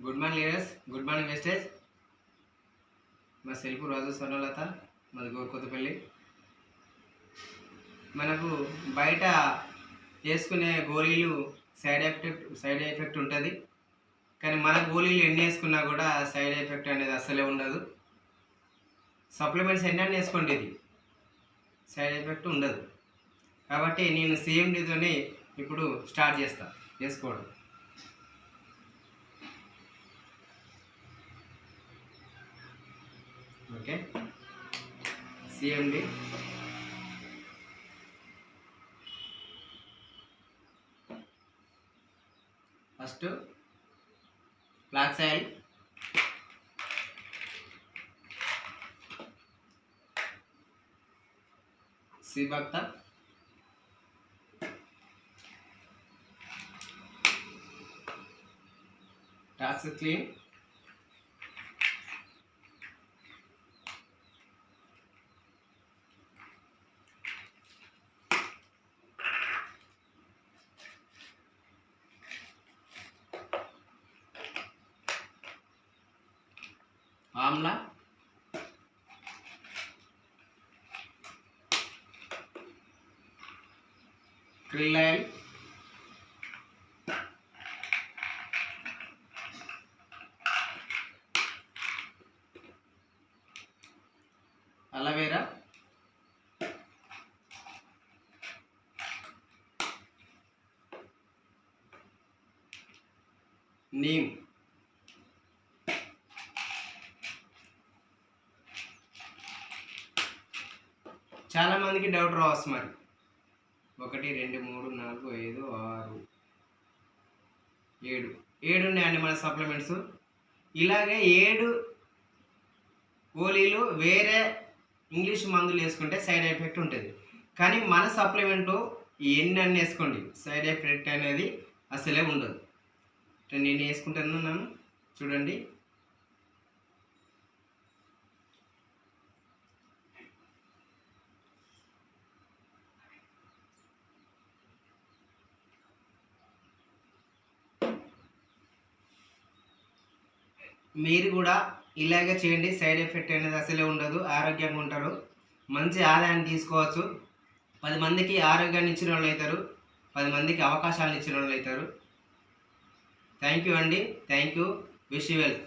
Good morning leaders, good morning wastage. Myself రాజు స్వర్ణలత, మాది గోరుకొత్తపల్లి. మనకు బయట వేసుకునే గోళీలు సైడ్ ఎఫెక్ట్ ఉంటుంది, కానీ మన గోళీలు ఎన్ని వేసుకున్నా కూడా సైడ్ ఎఫెక్ట్ అనేది అస్సలే ఉండదు. సప్లిమెంట్స్ ఎన్ని వేసుకోండి, ఇది సైడ్ ఎఫెక్ట్ ఉండదు. కాబట్టి నేను CMDతోని ఇప్పుడు స్టార్ట్ చేసుకోవడం. Okay, CMD first flax oil, సీబక్తా, tox clean, amla, krill oil, aloe vera, neem. చాలా మందికి డౌట్ రావచ్చు, మరి 1 2 3 4 5 6 7 ఉన్నాయండి మన సప్లిమెంట్స్. ఇలాగే 7 గోళీలు వేరే ఇంగ్లీష్ మందులు వేసుకుంటే సైడ్ ఎఫెక్ట్ ఉంటుంది, కానీ మన సప్లిమెంటు ఎన్ని వేసుకోండి సైడ్ ఎఫెక్ట్ అనేది అసలే ఉండదు. నేను వేసుకుంటున్నాను చూడండి. మీరు కూడా ఇలాగే చేయండి, సైడ్ ఎఫెక్ట్ అనేది అసలే ఉండదు. ఆరోగ్యంగా ఉంటారు, మంచి ఆదాయాన్ని తీసుకోవచ్చు. 10 మందికి ఆరోగ్యాన్ని ఇచ్చిన వాళ్ళు అవుతారు, 10 మందికి అవకాశాలను ఇచ్చిన వాళ్ళు అవుతారు. థ్యాంక్ యూ అండి, thank you, wish you well.